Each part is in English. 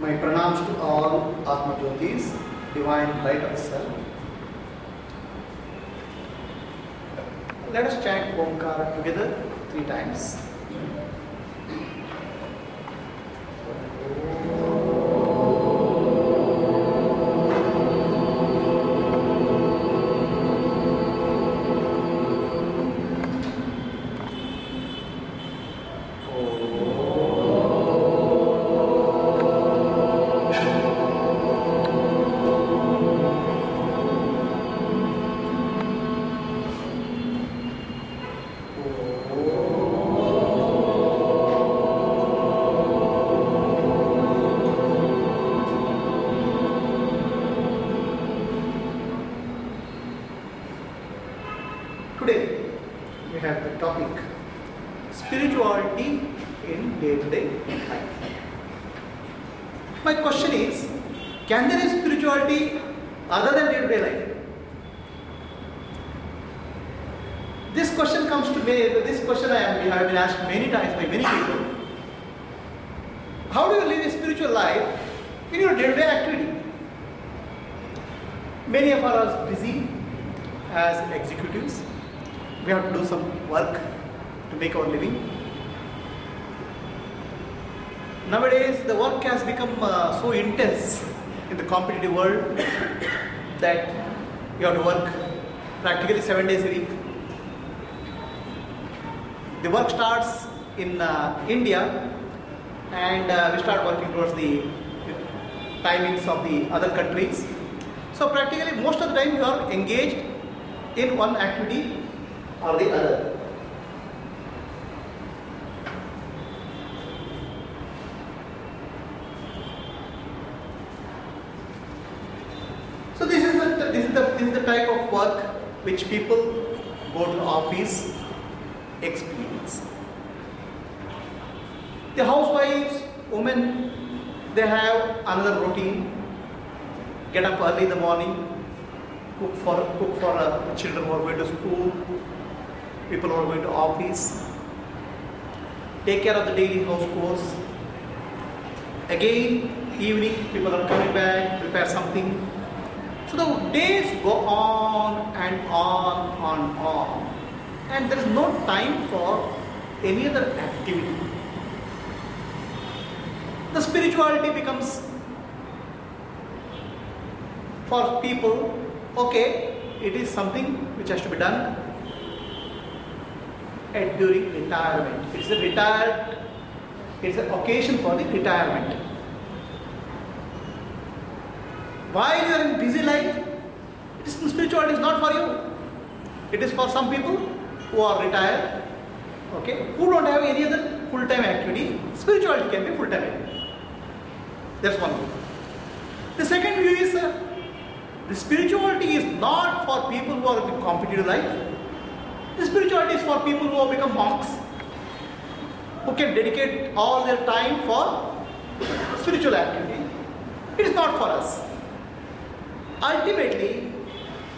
My pranams to all Atma Jyotis, divine light of the self. Let us chant Omkara together 3 times. Today we have the topic spirituality in day-to-day life. My question is, can there be spirituality other than day-to-day life? This question comes to me. This question I have been asked many times by many people. How do you live a spiritual life in your day-to-day activity? Many of us are busy as executives. We have to do some work to make our living. Nowadays, the work has become so intense in the competitive world that you have to work practically 7 days a week. The work starts in India, and we start working towards the timings of the other countries. So practically most of the time you are engaged in one activity or the other. So this is the type of work which people go to office experience. The housewives, women, they have another routine. Get up early in the morning, cook for children who are going to school, people who are going to office, take care of the daily house chores. Again, evening, people are coming back, prepare something. So the days go on and on, and there is no time for any other activity. The spirituality becomes, for people, okay, it is something which has to be done during retirement. It's an occasion for the retirement. While you are in busy life, spirituality is not for you. It is for some people who are retired, okay, who don't have any other full-time activity. Spirituality can be full-time activity. That's one view. The second view is the spirituality is not for people who are in competitive life. The spirituality is for people who have become monks, who can dedicate all their time for spiritual activity. It is not for us. Ultimately,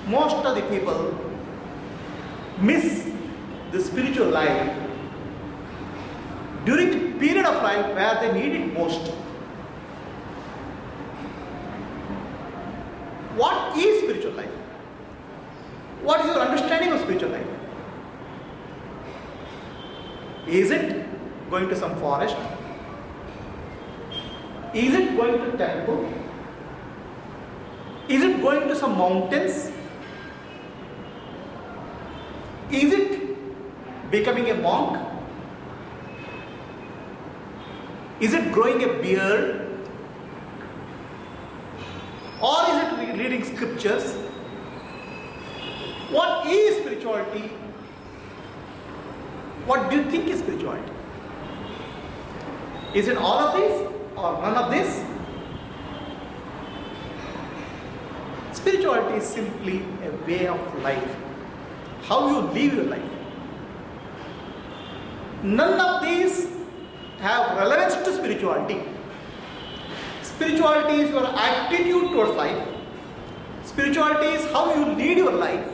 most of the people miss the spiritual life during the period of life where they need it most. What is spiritual life? What is your understanding of spiritual life? Is it going to some forest? Is it going to temple? Is it going to some mountains? Is it becoming a monk? Is it growing a beard? Or is it reading scriptures? What is spirituality? What do you think is spirituality? Is it all of this or none of this? Spirituality is simply a way of life. How you live your life. None of these have relevance to spirituality. Spirituality is your attitude towards life. Spirituality is how you lead your life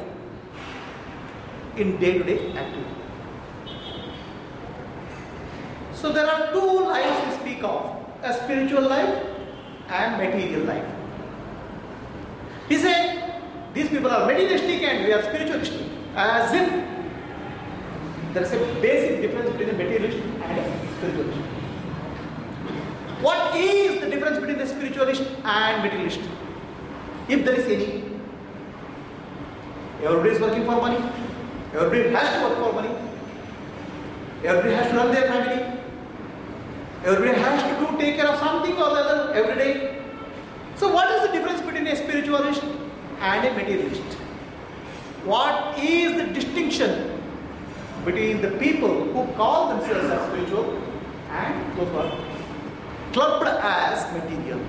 in day-to-day activity. So there are two lives we speak of, a spiritual life and material life. He said, these people are materialistic and we are spiritualistic. As if there is a basic difference between a materialist and a spiritualist. What is the difference between the spiritualist and materialist? If there is any. Everybody is working for money. Everybody has to work for money. Everybody has to run their family. Everybody has to take care of something or the other every day. So what is the difference between a spiritualist and a materialist? What is the distinction between the people who call themselves as spiritual and those who are clubbed as material?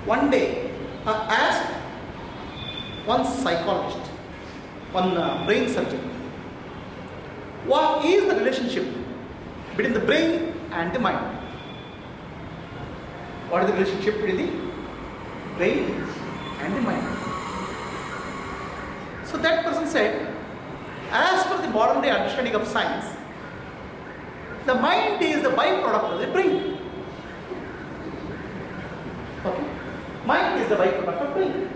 One day, I asked one psychologist, one brain surgeon, what is the relationship between the brain and the mind? What is the relationship between the brain and the mind? So that person said, as per the modern day understanding of science, the mind is the byproduct of the brain. Okay? Mind is the byproduct of brain.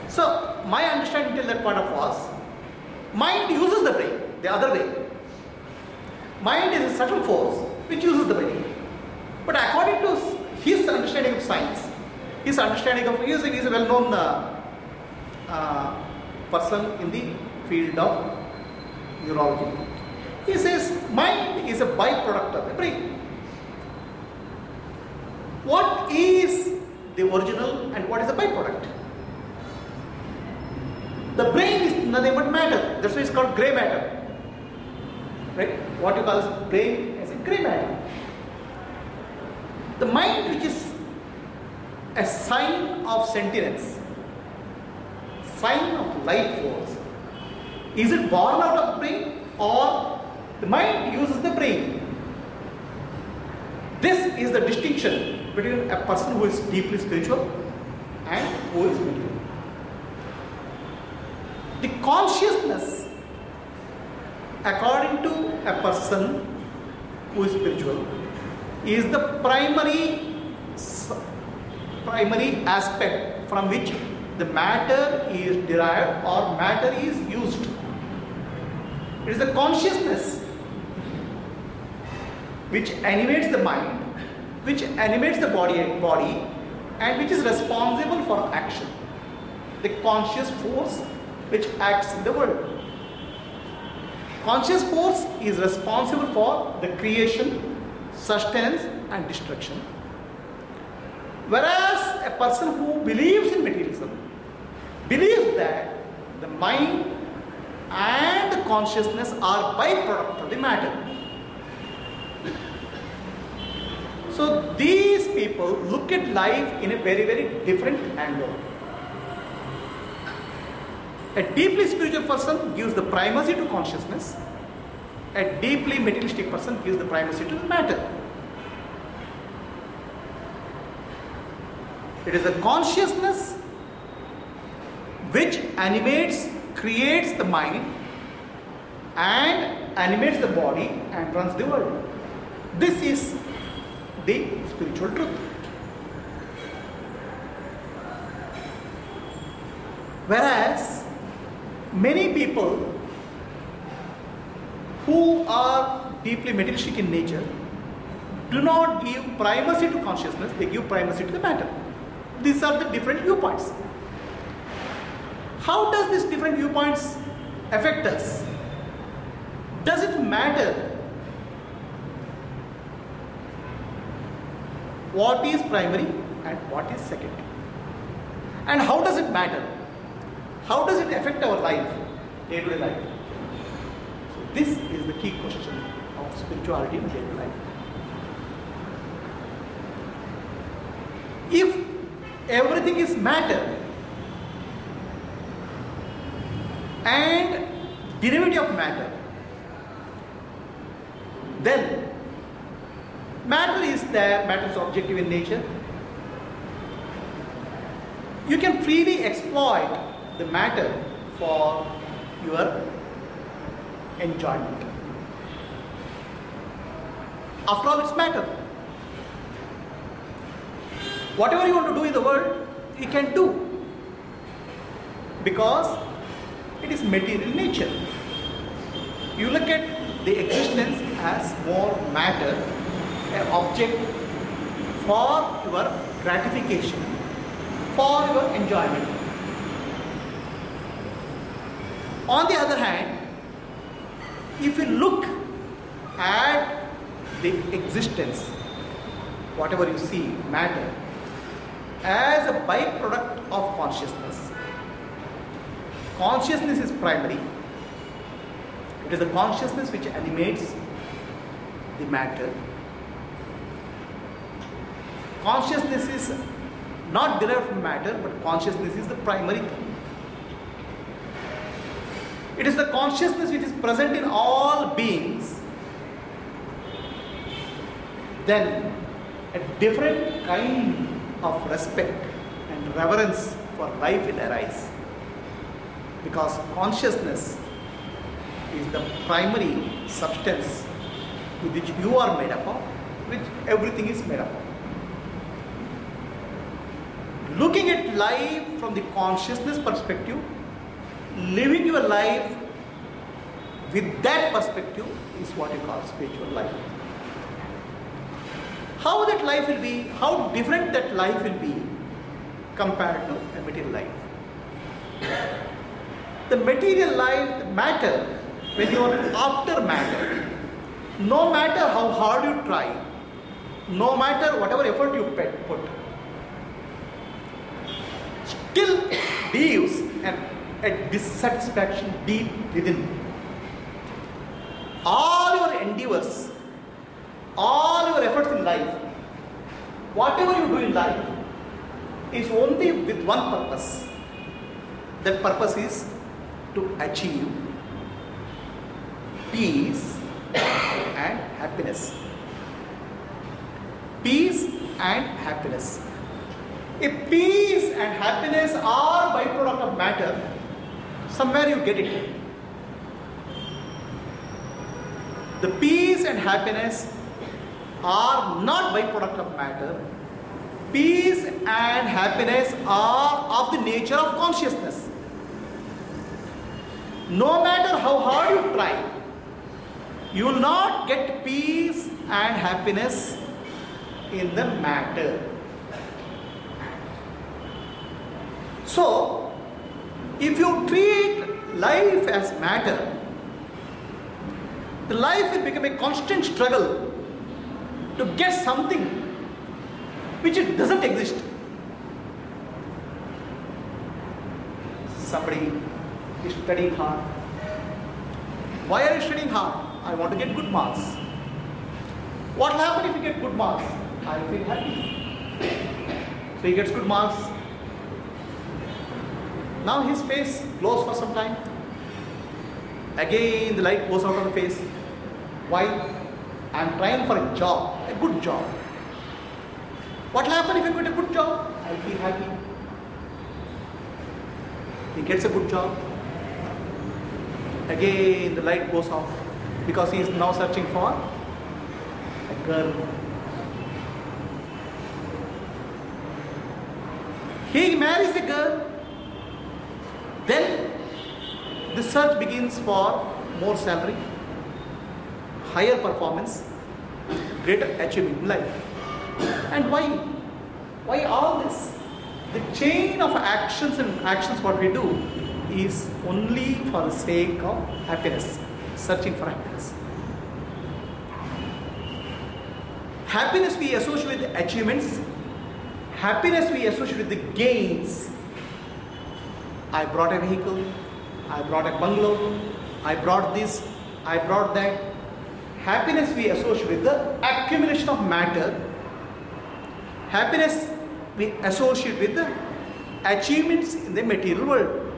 So my understanding till that point of was, mind uses the brain the other way. Mind is a subtle force which uses the brain. But according to his understanding of science, his understanding of, he is a well-known person in the field of neurology. He says mind is a byproduct of the brain. What is the original and what is the byproduct? The brain is nothing but matter. That's why it's called grey matter. Right? What you call as brain is a grey matter. The mind, which is a sign of sentience, sign of life force, is it born out of the brain or the mind uses the brain? This is the distinction between a person who is deeply spiritual and who is material. The consciousness, according to a person who is spiritual, is the primary aspect from which the matter is derived or matter is used. It is the consciousness which animates the mind, which animates the body and which is responsible for action. The conscious force which acts in the world. Conscious force is responsible for the creation, sustenance and destruction. Whereas a person who believes in materialism believes that the mind and the consciousness are byproduct of the matter. So these people look at life in a very, very different angle. A deeply spiritual person gives the primacy to consciousness. A deeply materialistic person gives the primacy to the matter. It is the consciousness which animates, creates the mind and animates the body and runs the world. This is the spiritual truth. Whereas many people who are deeply materialistic in nature do not give primacy to consciousness, they give primacy to the matter. These are the different viewpoints. How does these different viewpoints affect us? Does it matter what is primary and what is secondary? And how does it matter? How does it affect our life, day-to-day life? So this is the key question of spirituality in day-to-day life. If everything is matter and derivative of matter, then matter is there, matter is objective in nature. You can freely exploit the matter for your enjoyment. After all, it's matter. Whatever you want to do in the world, you can do, because it is material nature. You look at the existence as more matter, an object for your gratification, for your enjoyment. On the other hand, if you look at the existence, whatever you see, matter, as a byproduct of consciousness. Consciousness is primary. It is the consciousness which animates the matter. Consciousness is not derived from matter, but consciousness is the primary thing. It is the consciousness which is present in all beings. Then a different kind of respect and reverence for life will arise, because consciousness is the primary substance with which you are made up of, which everything is made up of. Looking at life from the consciousness perspective, living your life with that perspective is what you call spiritual life. How that life will be, how different that life will be compared to a material life. The material life, the matter, when you are after matter, no matter how hard you try, no matter whatever effort you put, still leaves a dissatisfaction deep within. All your endeavors, all your efforts in life, whatever you do in life, is only with one purpose. That purpose is to achieve peace and happiness. Peace and happiness. If peace and happiness are byproduct of matter, somewhere you get it. The peace and happiness are not byproduct of matter. Peace and happiness are of the nature of consciousness. No matter how hard you try, you will not get peace and happiness in the matter. So, if you treat life as matter, the life will become a constant struggle to get something which it doesn't exist. Somebody is studying hard. Why are you studying hard? I want to get good marks. What will happen if you get good marks? I feel happy. So he gets good marks. Now his face glows for some time. Again the light goes out of the face. Why? I am trying for a job, a good job. What will happen if you get a good job? I feel happy. He gets a good job. Again the light goes off, because he is now searching for a girl. He marries a girl. Then the search begins for more salary, higher performance, greater achievement in life. And why? Why all this? The chain of actions what we do is only for the sake of happiness, searching for happiness. Happiness we associate with the achievements. Happiness we associate with the gains. I brought a vehicle, I brought a bungalow, I brought this, I brought that. Happiness we associate with the accumulation of matter. Happiness we associate with the achievements in the material world.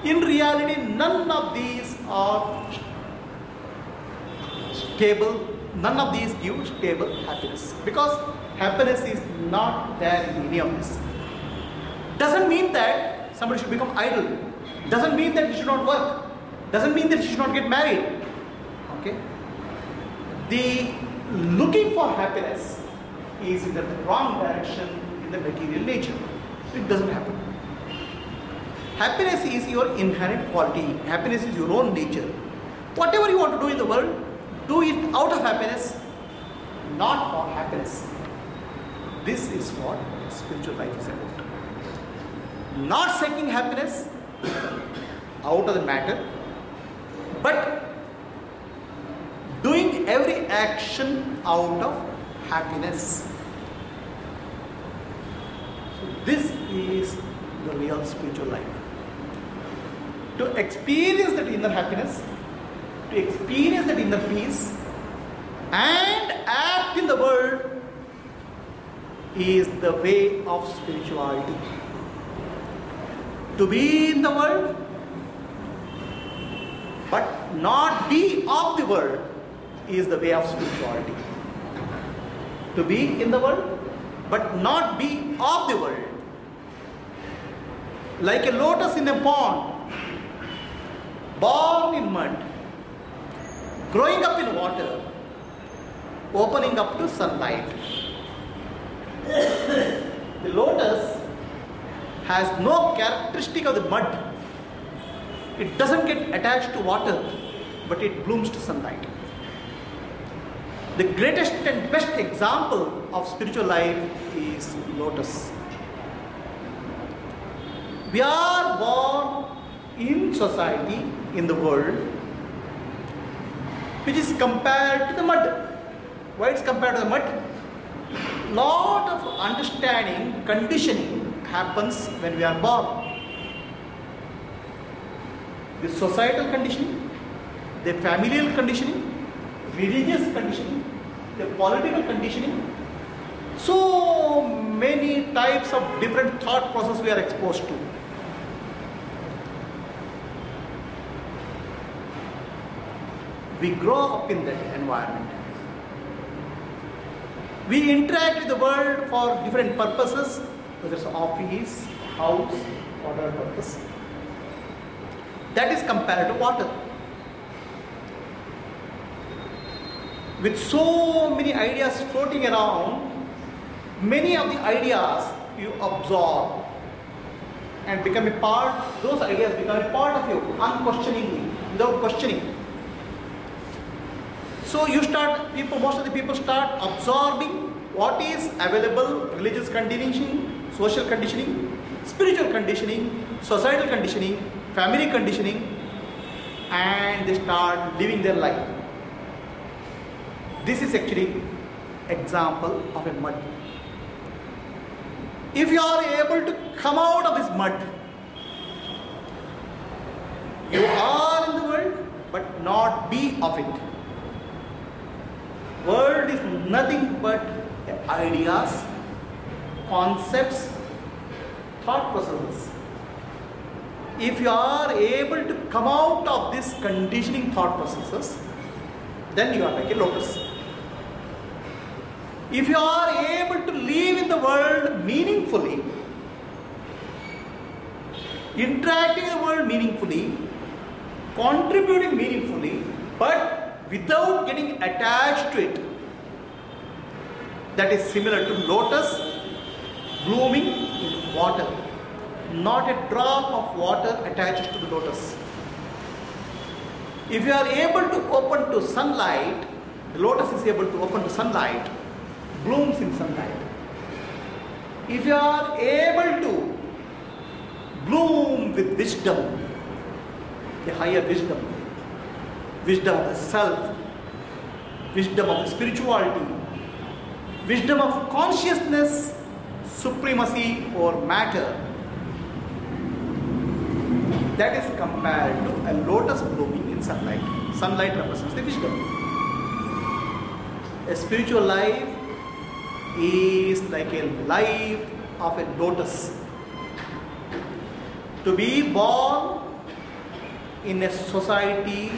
In reality, none of these are stable, none of these give stable happiness, because happiness is not there in any of this. Doesn't mean that somebody should become idle. Doesn't mean that we should not work. Doesn't mean that she should not get married. Okay? The looking for happiness is in the wrong direction in the material nature. It doesn't happen. Happiness is your inherent quality. Happiness is your own nature. Whatever you want to do in the world, do it out of happiness, not for happiness. This is what spiritual life is about. Not seeking happiness out of the matter, but doing every action out of happiness. So this is the real spiritual life. To experience that inner happiness, to experience that inner peace, and act in the world is the way of spirituality. To be in the world, but not be of the world, is the way of spirituality. To be in the world, but not be of the world. Like a lotus in a pond, born in mud, growing up in water, opening up to sunlight. The lotus has no characteristic of the mud. It doesn't get attached to water, but it blooms to sunlight. The greatest and best example of spiritual life is lotus. We are born in society, in the world, which is compared to the mud. Why it's compared to the mud? Lot of understanding, conditioning happens when we are born. The societal conditioning, the familial conditioning, religious conditioning, the political conditioning. So many types of different thought processes we are exposed to. We grow up in that environment. We interact with the world for different purposes, whether it's office, house, whatever purpose. That is compared to water. With so many ideas floating around, many of the ideas you absorb and become a part, those ideas become a part of you unquestioningly, without questioning. So you start, most of the people start absorbing what is available, religious conditioning, social conditioning, spiritual conditioning, societal conditioning, family conditioning, and they start living their life. This is actually example of a mud. If you are able to come out of this mud, you are in the world, but not be of it. World is nothing but ideas, concepts, thought processes. If you are able to come out of this conditioning thought processes, then you are like a lotus. If you are able to live in the world meaningfully, interacting in the world meaningfully, contributing meaningfully, but without getting attached to it, that is similar to lotus blooming in water. Not a drop of water attaches to the lotus. If you are able to open to sunlight, the lotus is able to open to sunlight, blooms in sunlight. If you are able to bloom with wisdom, the higher wisdom, wisdom of the self, wisdom of the spirituality, wisdom of consciousness, supremacy or matter, that is compared to a lotus blooming in sunlight. Sunlight represents the wisdom. A spiritual life is like a life of a lotus. To be born in a society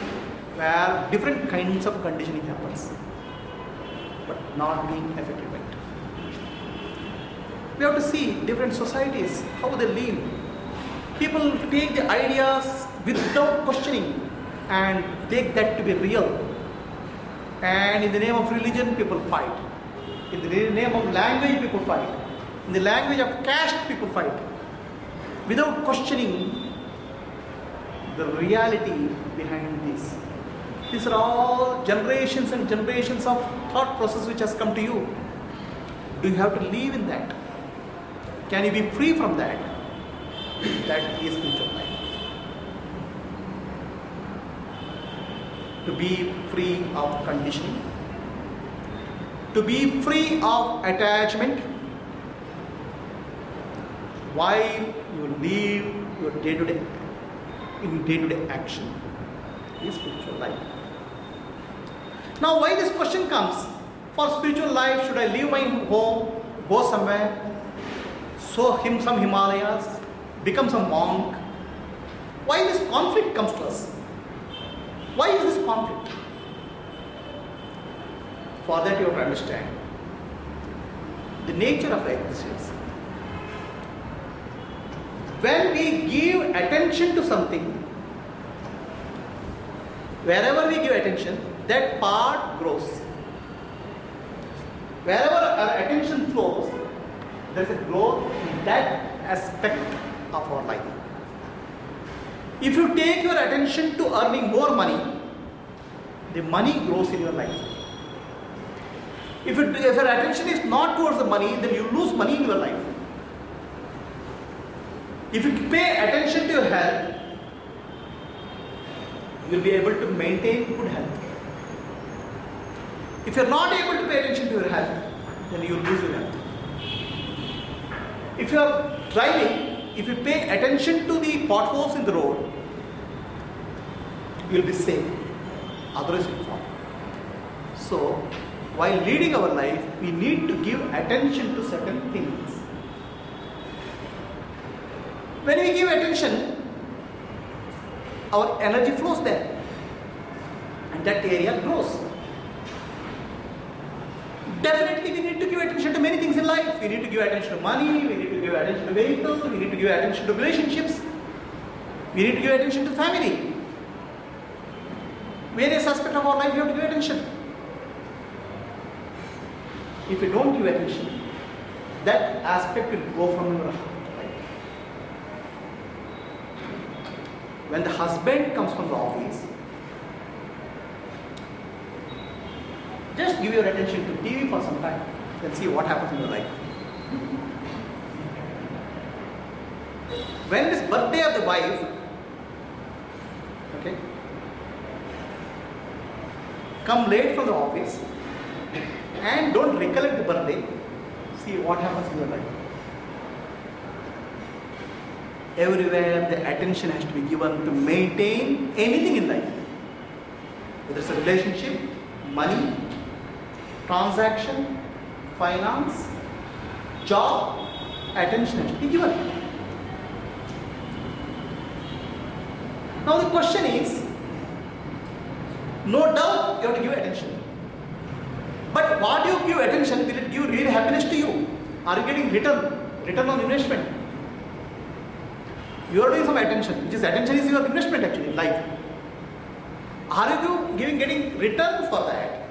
where different kinds of conditioning happens, but not being affected by it. We have to see different societies, how they live. People take the ideas without questioning. and take that to be real. And in the name of religion, people fight. In the name of language, people fight. In the language of caste, people fight. Without questioning the reality behind this. These are all generations and generations of thought process which has come to you. Do you have to live in that? Can you be free from that? That is spiritual life. To be free of conditioning, to be free of attachment, while you live your day-to-day, in day-to-day action, is spiritual life. Now, why this question comes? For spiritual life, should I leave my home, go somewhere, sow some Himalayas, become some monk? Why this conflict comes to us? Why is this conflict? For that you have to understand the nature of existence. When we give attention to something, wherever we give attention, that part grows. Wherever our attention flows, there is a growth in that aspect of our life. If you take your attention to earning more money, the money grows in your life. If your attention is not towards the money, then you lose money in your life. If you pay attention to your health, you will be able to maintain good health. If you are not able to pay attention to your health, then you will lose your health. If you are driving, if you pay attention to the potholes in the road, you will be safe. Otherwise you will fall. So, while leading our life, we need to give attention to certain things. When we give attention, our energy flows there, and that area grows. Definitely we need to give attention to many things in life. We need to give attention to money, we need to give attention to vehicles, we need to give attention to relationships, we need to give attention to family. Various aspects of our life you have to give attention. If you don't give attention, that aspect will go from your life. When the husband comes from the office, just give your attention to TV for some time and see what happens in your life. When it is birthday of the wife, okay, come late from the office and don't recollect the birthday, see what happens in your life. Everywhere the attention has to be given to maintain anything in life. Whether it's a relationship, money, transaction, finance, job, attention has to be given. Now the question is, no doubt you have to give attention. But what you give attention, will it give real happiness to you? Are you getting return on investment? You are doing some attention, which is attention is your investment actually in life. Are you getting return for that?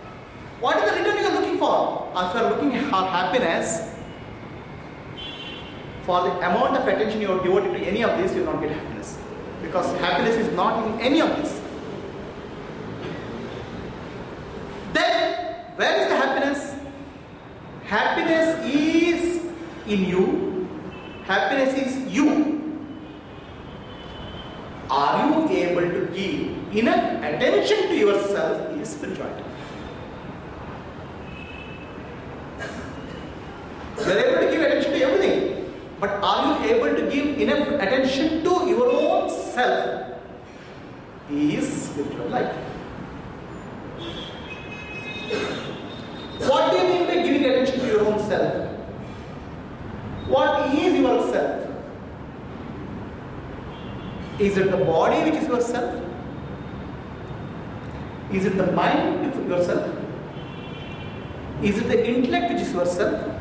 What is the return you are looking for? If you are looking for happiness, for the amount of attention you are devoted to any of this, you will not get happiness. Because happiness is not in any of this. Then, where is the happiness? Happiness is in you. Happiness is you. Are you able to give enough attention to yourself in spirituality? You are able to give attention to everything, but are you able to give enough attention to your own self? Is spiritual life. What do you mean by giving attention to your own self? What is your self? Is it the body which is yourself? Is it the mind which is yourself? Is it the intellect which is yourself?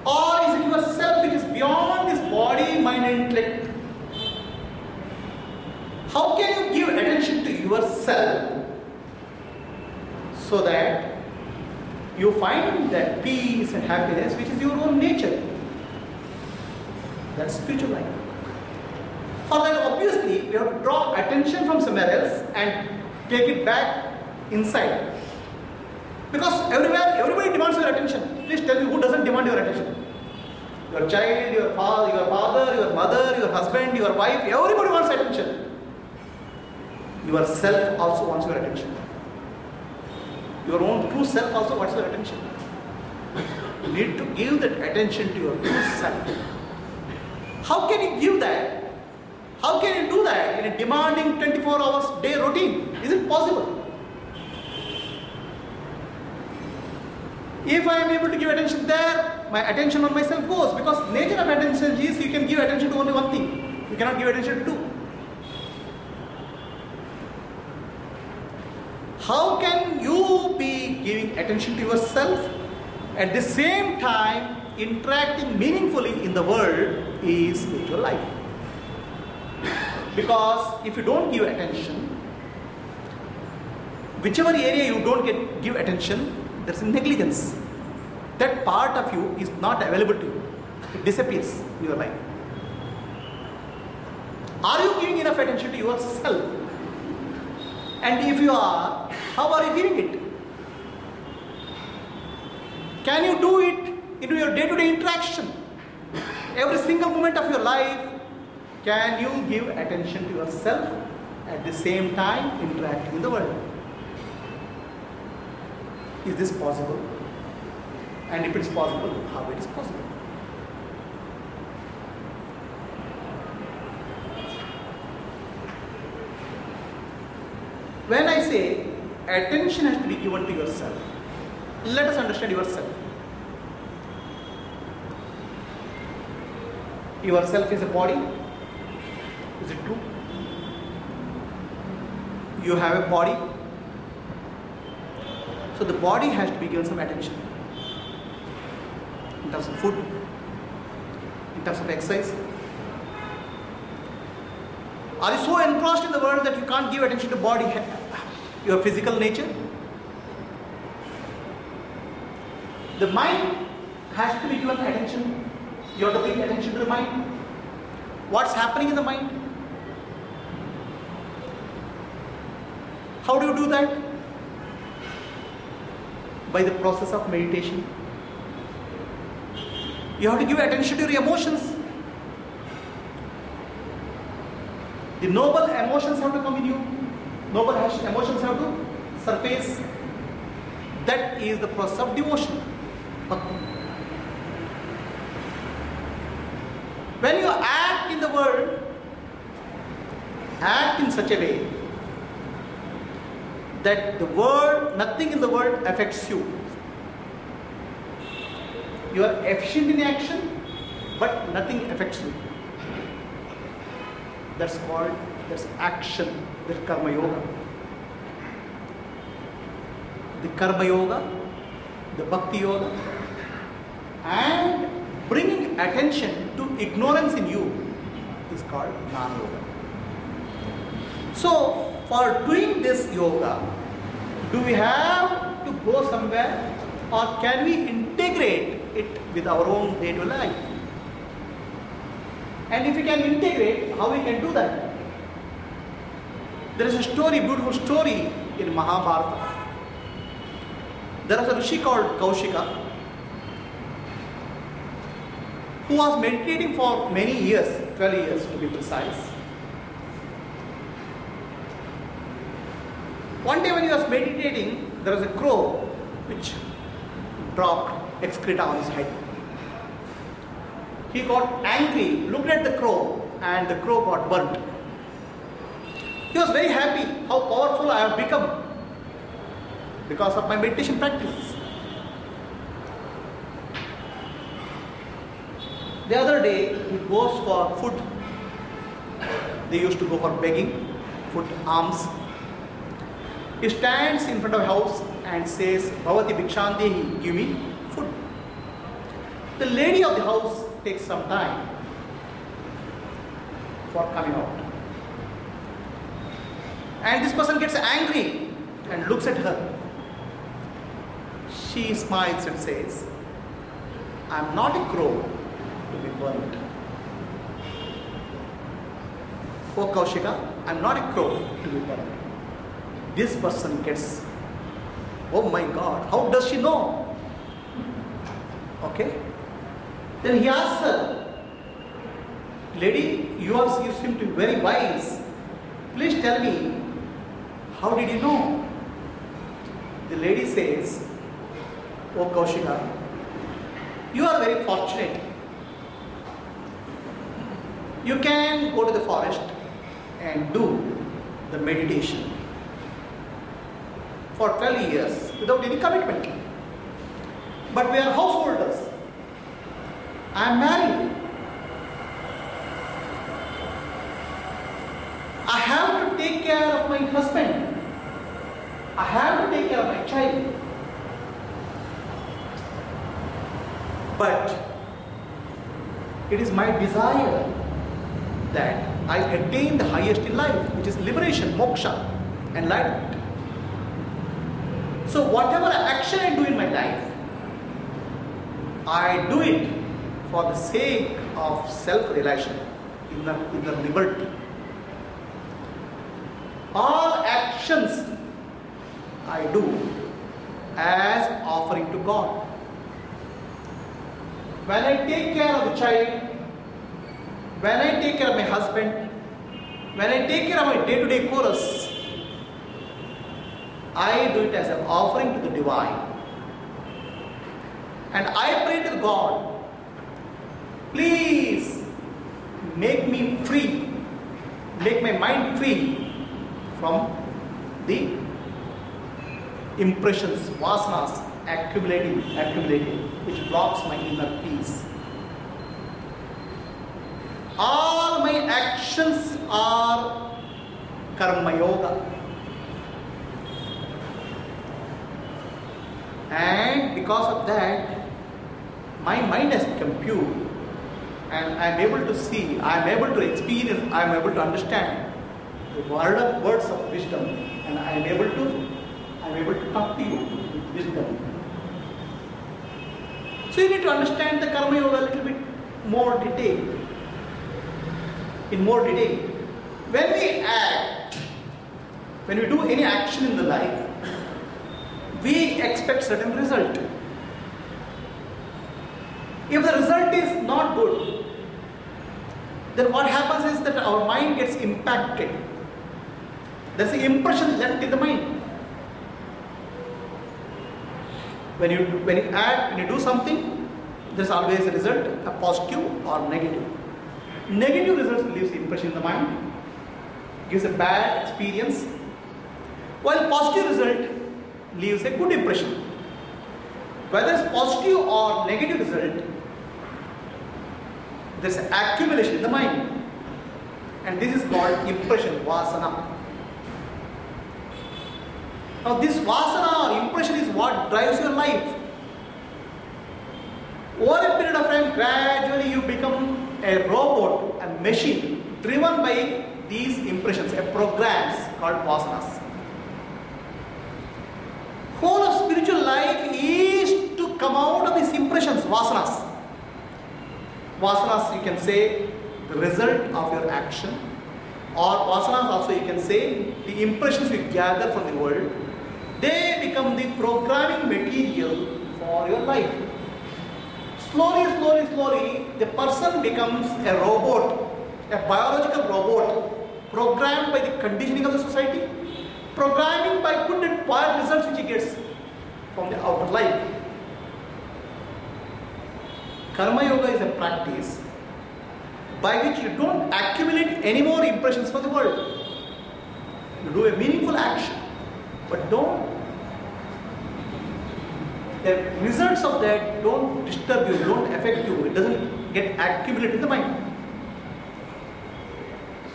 Or is it yourself which is beyond this body, mind and intellect? How can you give attention to yourself so that you find that peace and happiness which is your own nature? That's spiritual life. For that, obviously, we have to draw attention from somewhere else and take it back inside. Because everywhere, everybody demands your attention. Please tell me who doesn't demand your attention? Your child, your father, your mother, your husband, your wife, everybody wants attention. Yourself also wants your attention. Your own true self also wants your attention. You need to give that attention to your true self. How can you give that? How can you do that in a demanding 24 hours day routine? Is it possible? If I am able to give attention there, my attention on myself goes, because nature of attention is you can give attention to only one thing. You cannot give attention to two. How can you be giving attention to yourself at the same time interacting meaningfully in the world is spiritual life? Because if you don't give attention, whichever area you don't give attention, there's a negligence. That part of you is not available to you. It disappears in your life. Are you giving enough attention to yourself? And if you are, how are you giving it? Can you do it in your day-to-day interaction? Every single moment of your life, can you give attention to yourself at the same time interacting with the world? Is this possible? And if it is possible, how it is possible? When I say attention has to be given to yourself, let us understand yourself. Yourself is a body. Is it true? You have a body. So the body has to be given some attention. In terms of food, in terms of exercise. Are you so engrossed in the world that you can't give attention to body, your physical nature? The mind has to be given attention. You have to pay attention to the mind. What's happening in the mind? How do you do that? By the process of meditation. You have to give attention to your emotions. The noble emotions have to come in you. Noble emotions have to surface. That is the process of devotion. When you act in the world, act in such a way that the world, nothing in the world affects you. You are efficient in action, but nothing affects you. That's action, that's karma yoga. The karma yoga, the bhakti yoga, and bringing attention to ignorance in you is called jnana yoga. So, for doing this yoga, do we have to go somewhere, or can we integrate it with our own day-to-day life? And if we can integrate, how we can do that? There is a story, beautiful story in Mahabharata. There was a rishi called Kaushika who was meditating for many years, 12 years to be precise. One day when he was meditating, there was a crow which dropped excreta on his head. He got angry, looked at the crow, and the crow got burnt. He was very happy how powerful I have become because of my meditation practices. The other day, he goes for food. They used to go for begging, food, alms. He stands in front of a house and says, Bhavati Bhikshandehi, give me food. The lady of the house takes some time for coming out. And this person gets angry and looks at her. She smiles and says, I am not a crow to be burnt. Oh Kaushika, I am not a crow to be burnt. This person gets, oh my God, how does she know? Okay. Then he asks her, lady, you seem to be very wise. Please tell me, how did you know? The lady says, oh Kaushika, you are very fortunate. You can go to the forest and do the meditation for 12 years without any commitment. But we are householders. I am married. I have to take care of my husband. I have to take care of my child. But it is my desire that I attain the highest in life, which is liberation, moksha, enlightenment. So whatever action I do in my life, I do it for the sake of self-realization, inner liberty. All actions I do as offering to God. When I take care of the child, when I take care of my husband, when I take care of my day-to-day chorus, I do it as an offering to the divine. And I pray to God, please make me free, make my mind free from the impressions, vasanas, accumulating, which blocks my inner peace. All my actions are karma yoga. And because of that, my mind has become pure. And I am able to see, I am able to experience, I am able to understand the words of wisdom. And I am able to talk to you with wisdom. So you need to understand the karma yoga a little bit more detail. In more detail. When we act, when we do any action in the life, we expect certain result. If the result is not good, then what happens is that our mind gets impacted. There's an impression left in the mind. When you act, when you do something, there's always a result, a positive or negative. Negative results leaves impression in the mind, gives a bad experience, while positive result leaves a good impression. Whether it's positive or negative result, there's an accumulation in the mind, and this is called impression, vasana. Now this vasana or impression is what drives your life. Over a period of time, gradually you become a robot, a machine, driven by these impressions, a programs called vasanas. Whole of spiritual life is to come out of these impressions, vasanas. Vasanas, you can say, the result of your action, or vasanas also you can say, the impressions you gather from the world, they become the programming material for your life. Slowly, the person becomes a robot, a biological robot, programmed by the conditioning of the society, programming by good and bad results which he gets from the outer life. Karma yoga is a practice by which you don't accumulate any more impressions for the world. You do a meaningful action, but the results of that don't disturb you, don't affect you, it doesn't get accumulated in the mind.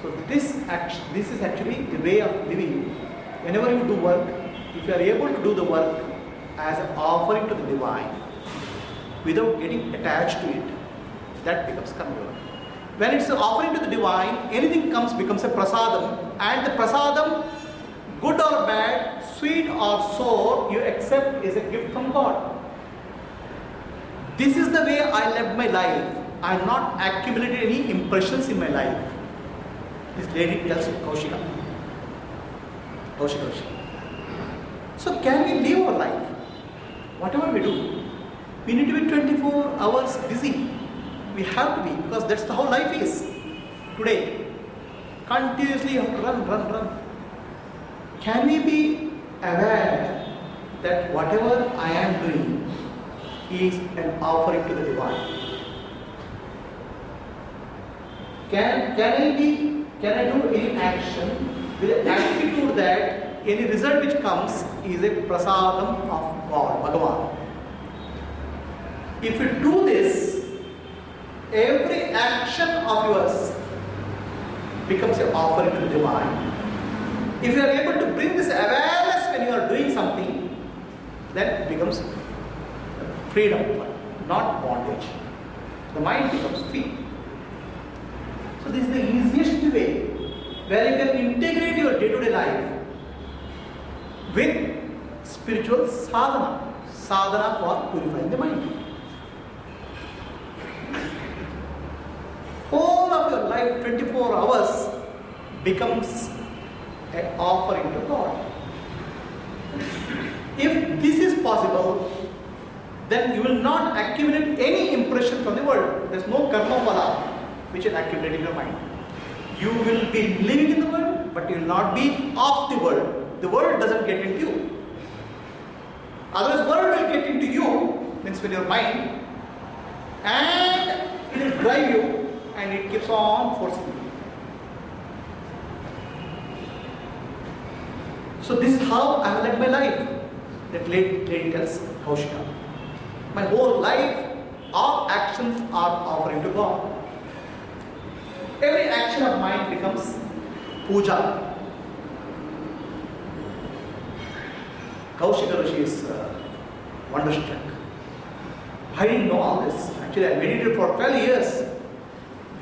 So this is actually the way of living. Whenever you do work, if you are able to do the work as an offering to the divine, without getting attached to it, that becomes karma yoga. When it's an offering to the divine, anything becomes a prasadam, and the prasadam good or bad, sweet or sour, you accept is a gift from God. This is the way I lived my life. I have not accumulated any impressions in my life. This lady tells Kaushika. So can we live our life? Whatever we do, we need to be 24 hours busy. We have to be, because that's how life is today. Continuously you have to run. Can we be aware that whatever I am doing is an offering to the divine? Can I do any action with the attitude that any result which comes is a prasadam of God, Bhagavan? If you do this, every action of yours becomes an offering to the divine. If you are able to bring this awareness when you are doing something, then it becomes freedom, not bondage. The mind becomes free. So this is the easiest way where you can integrate your day-to-day life with spiritual sadhana for purifying the mind. All of your life, 24 hours, becomes an offering to God. If this is possible, then you will not accumulate any impression from the world. There is no karma phala which will accumulate in your mind. You will be living in the world, but you will not be of the world. The world doesn't get into you. Otherwise, world will get into you, means with your mind, and it will drive you, and it keeps on forcing you. So this is how I have led my life. That lady tells Kaushika. My whole life, all actions are offering to God. Every action of mine becomes puja. Kaushika Rishi is wonderstruck. I didn't know all this. Actually, I meditated for 12 years.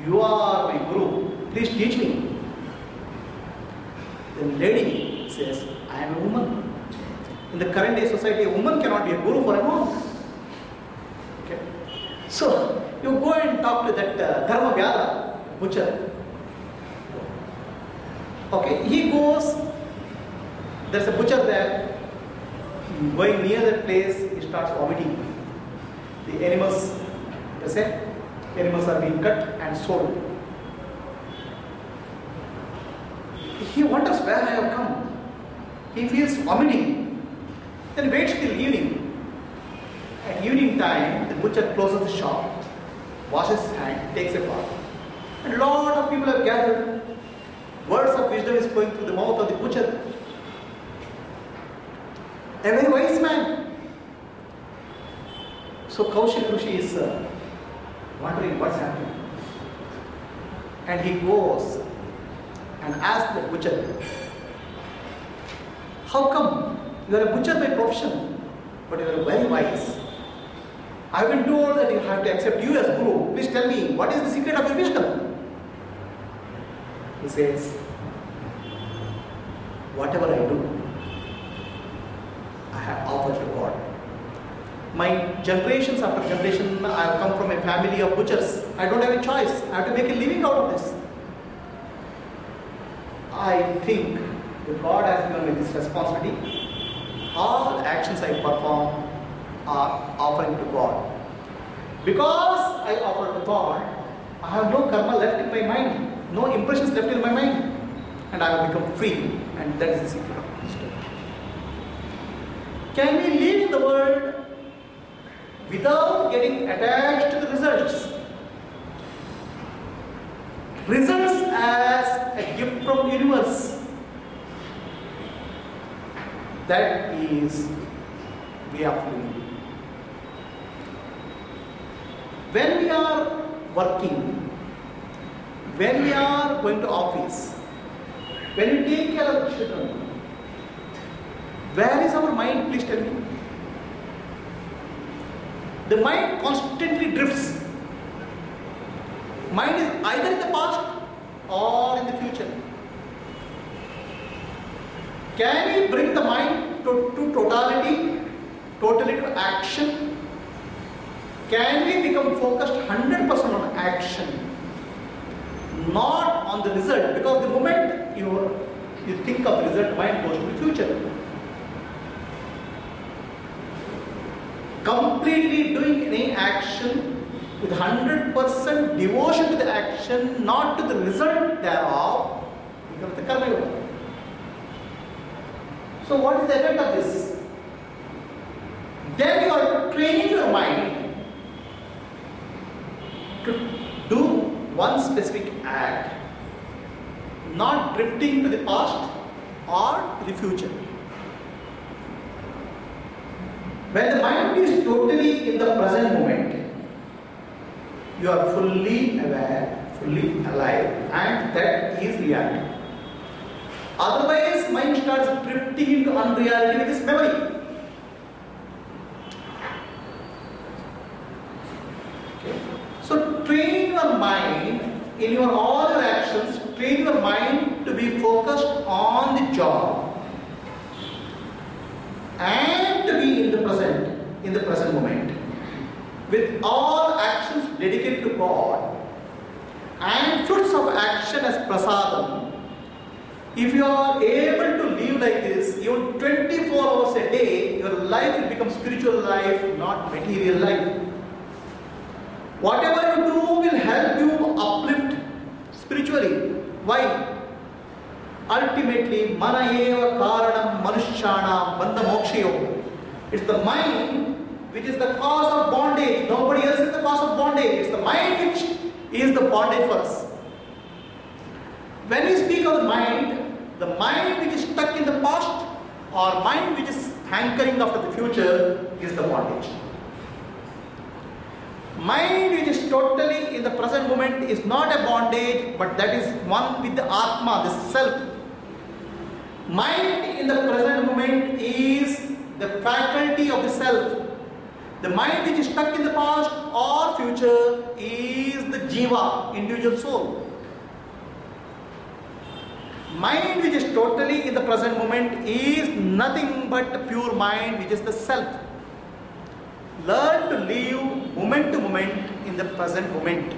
You are my guru. Please teach me. The lady says, I am a woman. In the current day society, a woman cannot be a guru for a monk. Okay. So, you go and talk to that Dharma Vyada, butcher. Okay, he goes, there's a butcher there. Going near that place, he starts vomiting. The animals, they say, animals are being cut and sold. He wonders where I have come. He feels vomiting. Then waits till evening. At evening time, the butcher closes the shop, washes his hand, takes a bath. And a lot of people have gathered. Words of wisdom is flowing through the mouth of the butcher. A very wise man. So Kaushika Rishi is wondering what's happening. And he goes and asks the butcher, how come you are a butcher by profession, but you are very wise? I have been told that you have to accept you as guru. Please tell me, what is the secret of your wisdom? He says, whatever I do, I have offered to God. My generations after generation, I have come from a family of butchers. I don't have a choice. I have to make a living out of this. I think that God has given me this responsibility. All actions I perform are offering to God. Because I offer to God, I have no karma left in my mind, no impressions left in my mind, and I have become free. And that is the secret of wisdom. Can we live in the world without getting attached to the results? Results as a gift from the universe. That is way of living. When we are working, when we are going to office, when we take care of the children, where is our mind? Please tell me. The mind constantly drifts. Mind is either in the past or in the future. Can we bring the mind to totality, totally to action? Can we become focused 100% on action, not on the result? Because the moment you think of the result, mind goes to the future. Completely doing any action with 100% devotion to the action, not to the result thereof, becomes the karma yoga. So what is the effect of this? Then you are training your mind to do one specific act, not drifting to the past or to the future. When the mind is totally in the present moment, you are fully aware, fully alive, and that is reality. Otherwise, mind starts drifting into unreality with its memory. Okay. So train your mind in all your actions, train your mind to be focused on the job and to be in the present moment, with all actions dedicated to God and fruits of action as prasadam. If you are able to live like this, even 24 hours a day, your life will become spiritual life, not material life. Whatever you do will help you uplift spiritually. Why? Ultimately, mana eva karanam manushyanam bandha mokshayo. It's the mind which is the cause of bondage. Nobody else is the cause of bondage. It's the mind which is the bondage for us. When we speak of the mind which is stuck in the past or mind which is hankering after the future is the bondage. Mind which is totally in the present moment is not a bondage, but that is one with the Atma, the self. Mind in the present moment is the faculty of the self. The mind which is stuck in the past or future is the jiva, individual soul. Mind which is totally in the present moment is nothing but pure mind, which is the self. Learn to live moment to moment in the present moment.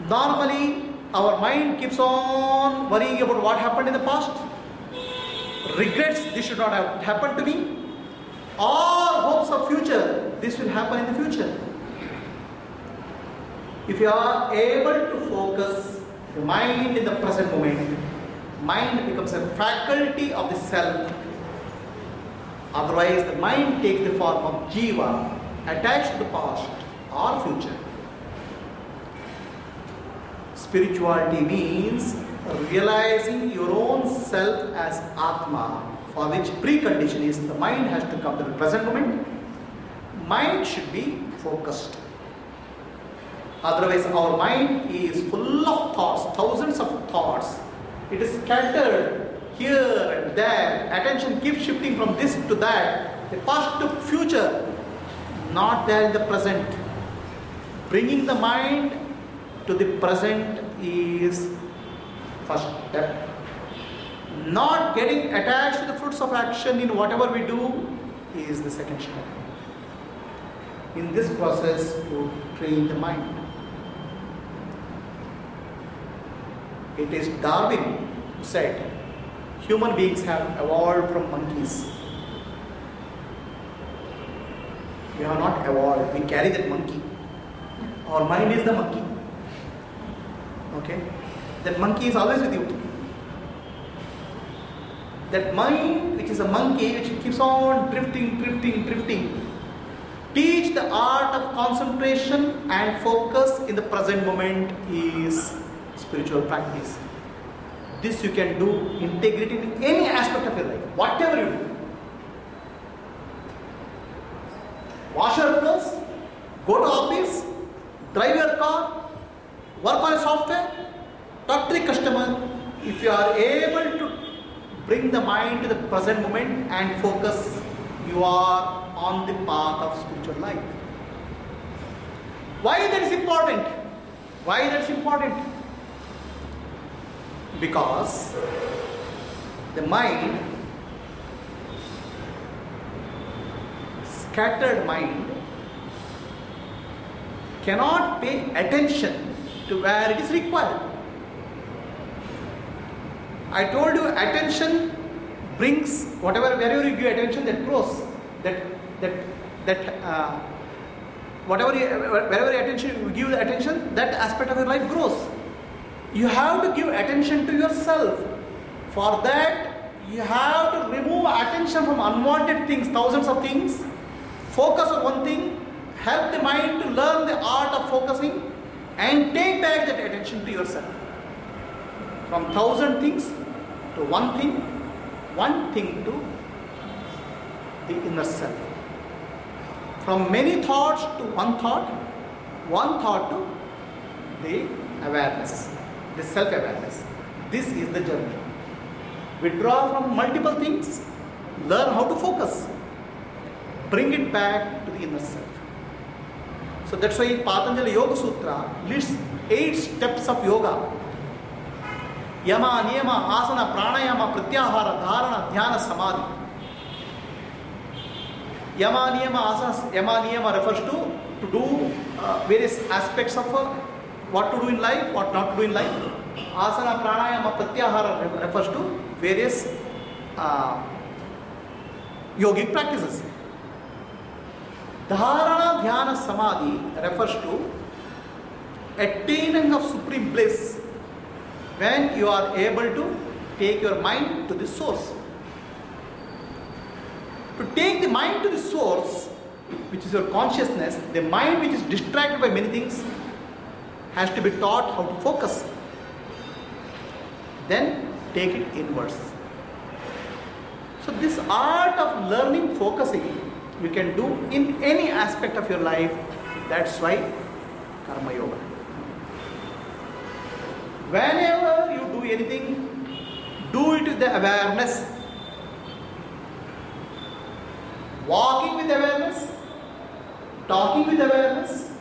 Normally, our mind keeps on worrying about what happened in the past, regrets this should not have happened to me, or hopes of future, this will happen in the future. If you are able to focus the mind in the present moment, mind becomes a faculty of the self. Otherwise, the mind takes the form of jiva, attached to the past or future. Spirituality means realizing your own self as Atma, for which precondition is the mind has to come to the present moment. Mind should be focused. Otherwise, our mind is full of thoughts, thousands of thoughts. It is scattered here and there. Attention keeps shifting from this to that, the past to future, not there in the present. Bringing the mind to the present is first step. Not getting attached to the fruits of action in whatever we do is the second step. In this process, to train the mind. It is Darwin who said, human beings have evolved from monkeys. We have not evolved, we carry that monkey. Our mind is the monkey. Okay? That monkey is always with you. That mind, which is a monkey, which keeps on drifting. Teach the art of concentration and focus in the present moment is spiritual practice. This you can do, integrate in any aspect of your life, whatever you do. Wash your clothes, go to office, drive your car, work on a software, talk to the customer. If you are able to bring the mind to the present moment and focus, you are on the path of spiritual life. Why that is important? Why that is important? Because the mind, scattered mind, cannot pay attention to where it is required. I told you, attention brings wherever you give attention, that grows. Wherever you give the attention, that aspect of your life grows. You have to give attention to yourself. For that, you have to remove attention from unwanted things, thousands of things. Focus on one thing. Help the mind to learn the art of focusing and take back that attention to yourself. From thousand things to one thing to the inner self. From many thoughts to one thought to the awareness, the self-awareness. This is the journey. Withdraw from multiple things, learn how to focus, bring it back to the inner self. So that's why Patanjali Yoga Sutra lists 8 steps of yoga. Yama, Niyama, Asana, Pranayama, Pratyahara, Dharana, Dhyana, Samadhi. Yama, Niyama refers to do various aspects of what to do in life, what not to do in life. Asana, Pranayama, Pratyahara refers to various yogic practices. Dharana, Dhyana, Samadhi refers to attaining of supreme bliss when you are able to take your mind to the source. To take the mind to the source, which is your consciousness, the mind which is distracted by many things has to be taught how to focus. Then take it inwards. So this art of learning focusing you can do in any aspect of your life. That's why Karma Yoga. Whenever you do anything, do it with the awareness. Walking with awareness, talking with awareness,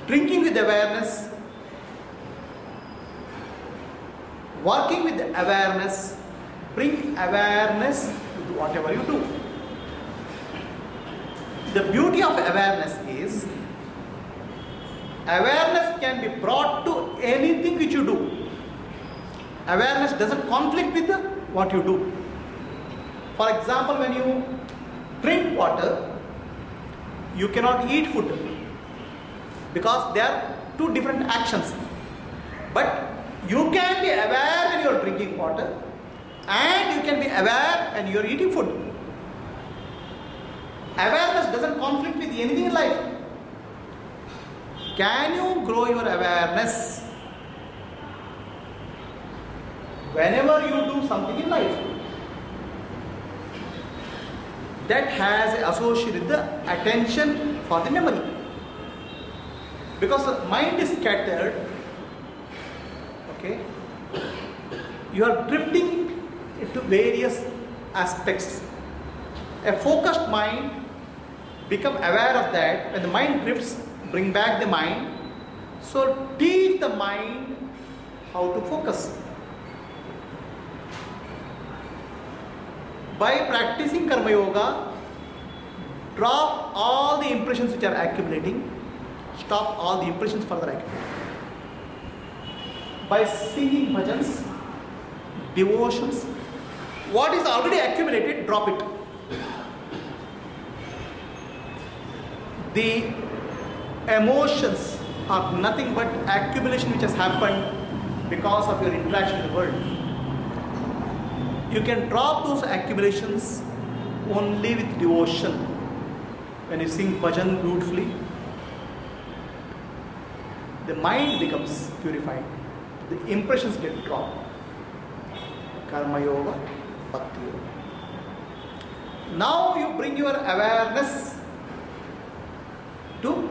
drinking with awareness, working with awareness. Bring awareness to whatever you do. The beauty of awareness is awareness can be brought to anything which you do. Awareness doesn't conflict with what you do. For example, when you drink water, you cannot eat food because they are two different actions. But you can be aware when you are drinking water and you can be aware when you are eating food. Awareness doesn't conflict with anything in life. Can you grow your awareness whenever you do something in life? That has associated the attention for the memory. Because the mind is scattered, okay, you are drifting into various aspects. A focused mind, become aware of that. When the mind drifts, bring back the mind. So teach the mind how to focus. By practicing Karma Yoga, drop all the impressions which are accumulating, stop all the impressions further accumulating. By singing bhajans, devotions, what is already accumulated, drop it. The emotions are nothing but accumulation which has happened because of your interaction in the world. You can drop those accumulations only with devotion. When you sing bhajan beautifully, the mind becomes purified. The impressions get dropped. Karma Yoga, Bhakti Yoga. Now you bring your awareness to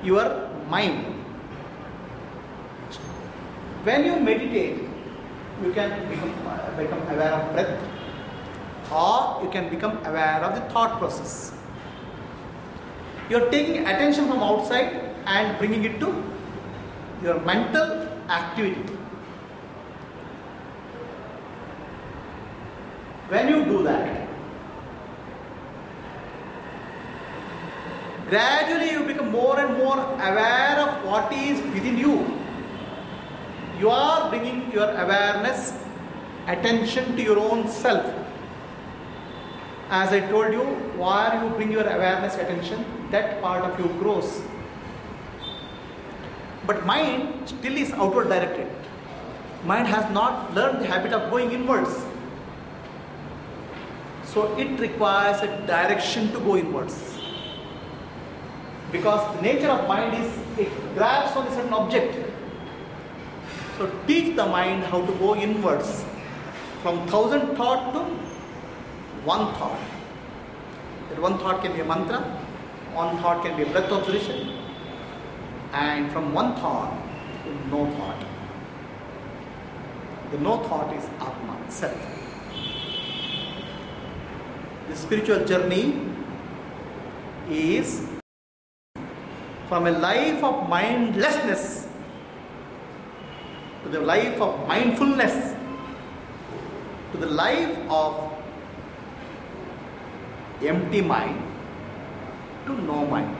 your mind. When you meditate, you can become aware of breath, or you can become aware of the thought process. You are taking attention from outside and bringing it to your mental activity. When you do that, gradually you become more and more aware of what is within you. You are bringing your awareness, attention to your own self. As I told you, where you bring your awareness, attention, that part of you grows. But mind still is outward directed. Mind has not learned the habit of going inwards. So it requires a direction to go inwards. Because the nature of mind is it grabs on a certain object. So teach the mind how to go inwards. From 1,000 thought to one thought. That one thought can be a mantra, one thought can be a breath observation, and from one thought to no thought. The no thought is Atma, self. The spiritual journey is from a life of mindlessness to the life of mindfulness to the life of empty mind to no mind.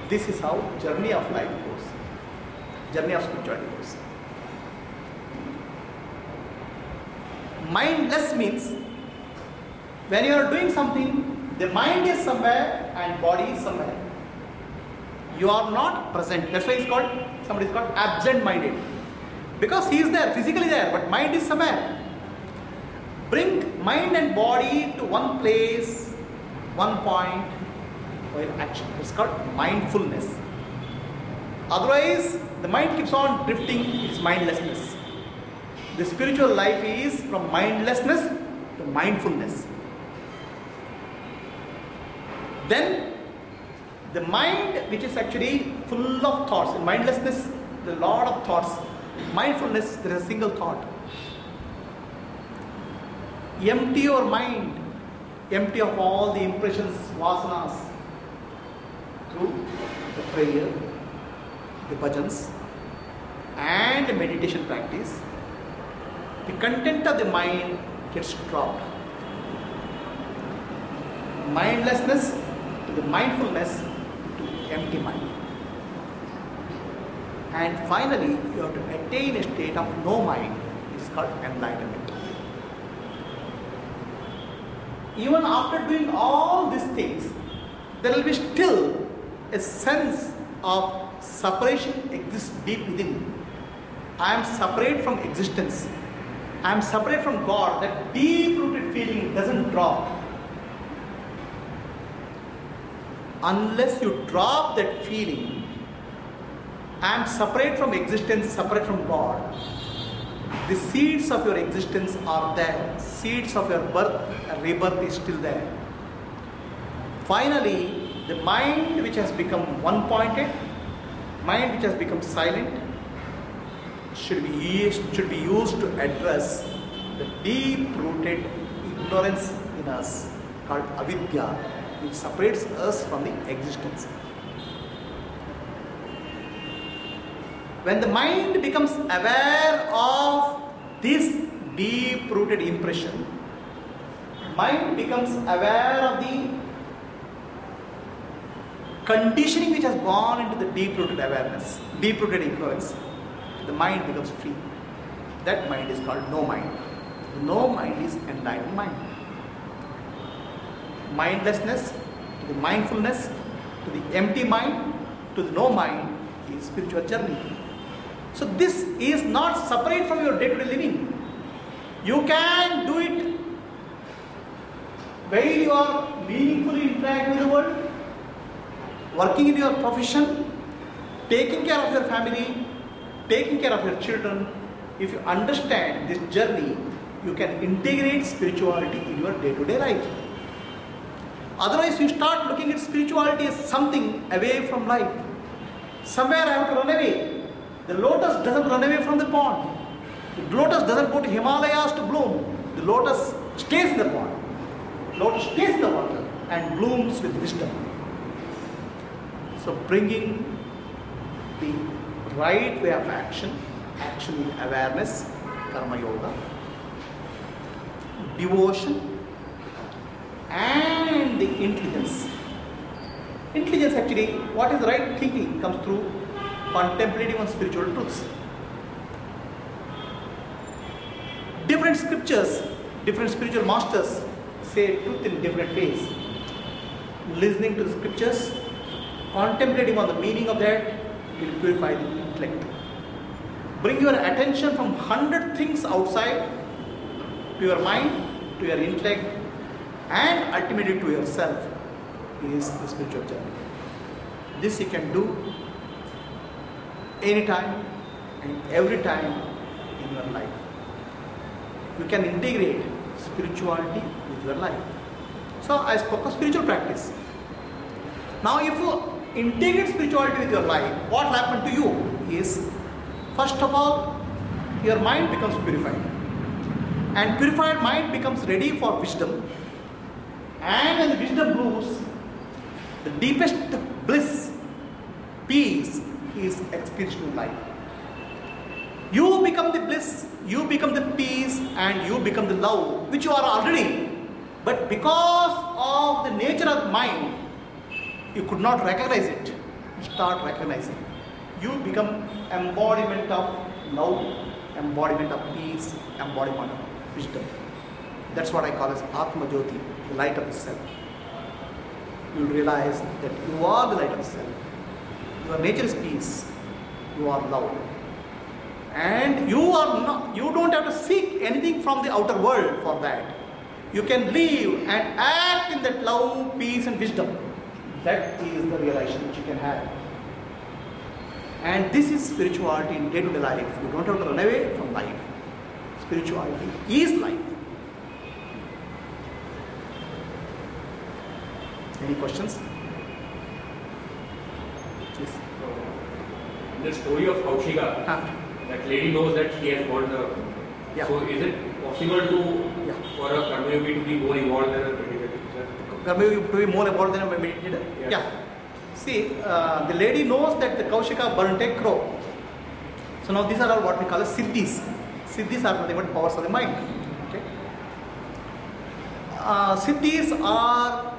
This is how journey of life goes. Journey of spirituality goes. Mindless means when you are doing something, the mind is somewhere and body is somewhere. You are not present. That's why somebody is called absent-minded. Because he is there, physically there, but mind is somewhere. Bring mind and body to one place, one point, while action. It's called mindfulness. Otherwise, the mind keeps on drifting, it's mindlessness. The spiritual life is from mindlessness to mindfulness. Then, the mind, which is actually full of thoughts, in mindlessness, there are a lot of thoughts. Mindfulness, there is a single thought. Empty your mind, empty of all the impressions, vasanas, through the prayer, the bhajans, and the meditation practice. The content of the mind gets dropped. Mindlessness to the mindfulness to empty mind. And finally, you have to attain a state of no mind. It is called enlightenment. Even after doing all these things, there will be still a sense of separation exists deep within. I am separate from existence. I am separate from God. That deep-rooted feeling doesn't drop. Unless you drop that feeling, I am separate from existence, separate from God. The seeds of your existence are there. Seeds of your birth and rebirth is still there. Finally, the mind which has become one-pointed, mind which has become silent, should be used to address the deep-rooted ignorance in us called avidya, which separates us from the existence. When the mind becomes aware of this deep-rooted impression, mind becomes aware of the conditioning which has gone into the deep-rooted awareness, deep-rooted ignorance, the mind becomes free. That mind is called no mind. The no mind is enlightened mind. Mindlessness to the mindfulness, to the empty mind, to the no mind is spiritual journey. So this is not separate from your day-to-day living. You can do it while you are meaningfully interacting with the world, working in your profession, taking care of your family, taking care of your children. If you understand this journey, you can integrate spirituality in your day-to-day life. Otherwise, you start looking at spirituality as something away from life. Somewhere I have to run away. The lotus doesn't run away from the pond. The lotus doesn't go to Himalayas to bloom. The lotus stays in the pond. Lotus stays in the water and blooms with wisdom. So bringing the right way of action, action with awareness, Karma Yoga, devotion, and the intelligence. Intelligence actually, what is the right thinking comes through contemplating on spiritual truths. Different scriptures, different spiritual masters say truth in different ways. Listening to the scriptures, contemplating on the meaning of that will purify the intellect. Bring your attention from 100 things outside to your mind, to your intellect, and ultimately to yourself is the spiritual journey. This you can do anytime and every time in your life. You can integrate spirituality with your life. So I spoke of spiritual practice. Now if you integrate spirituality with your life, what will happen to you is, first of all, your mind becomes purified. And purified mind becomes ready for wisdom. And when the wisdom moves, the deepest bliss, peace is experienced in life. You become the bliss, you become the peace, and you become the love, which you are already. But because of the nature of the mind, you could not recognize it. You start recognizing. You become embodiment of love, embodiment of peace, embodiment of wisdom. That's what I call as Atma Jyoti, the light of the self. You will realize that you are the light of the self. Your nature is peace. You are love. And you don't have to seek anything from the outer world for that. You can live and act in that love, peace, and wisdom. That is the realization which you can have. And this is spirituality in day-to-day life. You don't have to run away from life. Spirituality is life. Any questions? Yes. The story of Kaushika, that lady knows that she has got the... Yeah. So is it possible for a Karma Yogi to be more involved than a meditator? Karma Yogi to be more involved than a meditator? Yes. Yeah. See, the lady knows that the Kaushika burnt a crow. So now these are all what we call as siddhis. Siddhis are nothing but powers of the mind. Okay. Siddhis are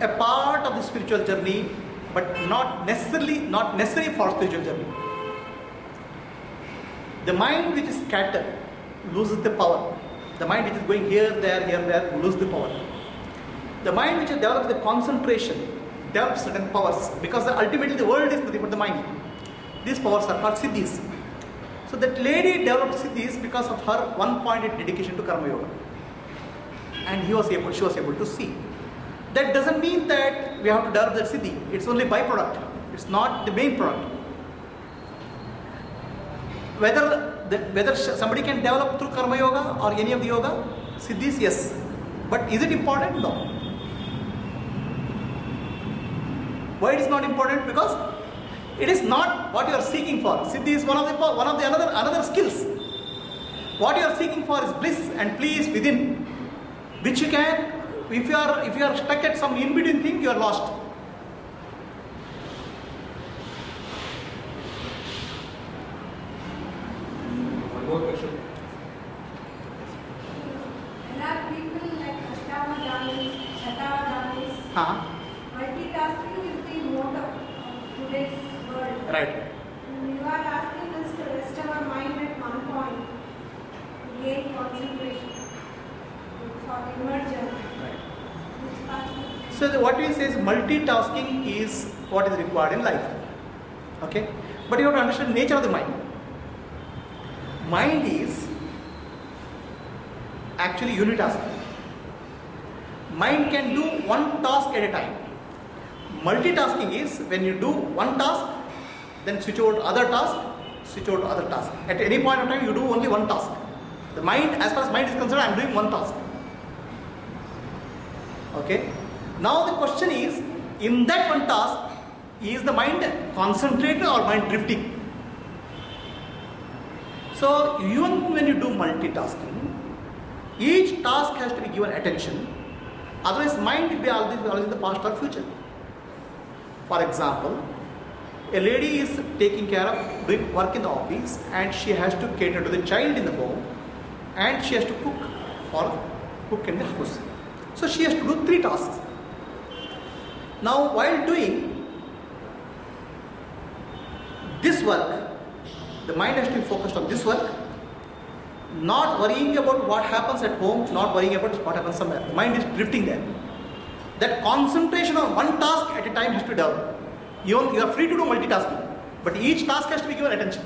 a part of the spiritual journey, but not necessary for spiritual journey. The mind which is scattered loses the power. The mind which is going here, there, loses the power. The mind which develops the concentration develops certain powers, because ultimately the world is nothing but the mind. These powers are called siddhis. So that lady developed siddhis because of her one-pointed dedication to Karma Yoga. And she was able to see. That doesn't mean that we have to develop that siddhi. It's only byproduct. It's not the main product. Whether somebody can develop through Karma Yoga or any of the yoga, siddhis, yes. But is it important? No. Why it is not important? Because it is not what you are seeking for. Siddhi is one of the another skills. What you are seeking for is bliss and peace within, which you can. If you are stuck at some in between thing, you are lost. One more question. There are people like Shatavadanis, multitasking is the mode of today's world. Right. You are asking us to rest our mind at one point, to gain concentration for immersion. So what we say is multitasking is what is required in life. Okay? But you have to understand the nature of the mind. Mind is actually unitasking. Mind can do one task at a time. Multitasking is when you do one task, then switch over to other task, switch over to other task. At any point of time, you do only one task. The mind, as far as mind is concerned, I am doing one task. Okay? Now the question is, in that one task, is the mind concentrated or mind drifting? So even when you do multitasking, each task has to be given attention. Otherwise, mind will be always in the past or future. For example, A lady is taking care of doing work in the office, and she has to cater to the child in the home, and she has to cook in the house. So she has to do 3 tasks. Now while doing this work, the mind has to be focused on this work, not worrying about what happens at home, not worrying about what happens somewhere. The mind is drifting there. That concentration on one task at a time has to be developed. You are free to do multitasking, but each task has to be given attention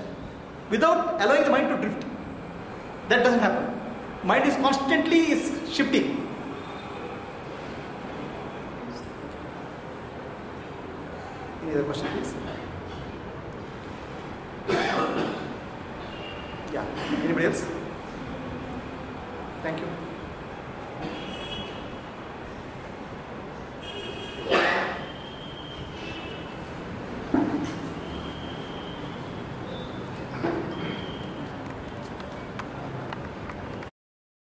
without allowing the mind to drift. That doesn't happen. Mind is constantly shifting. Any other question, please?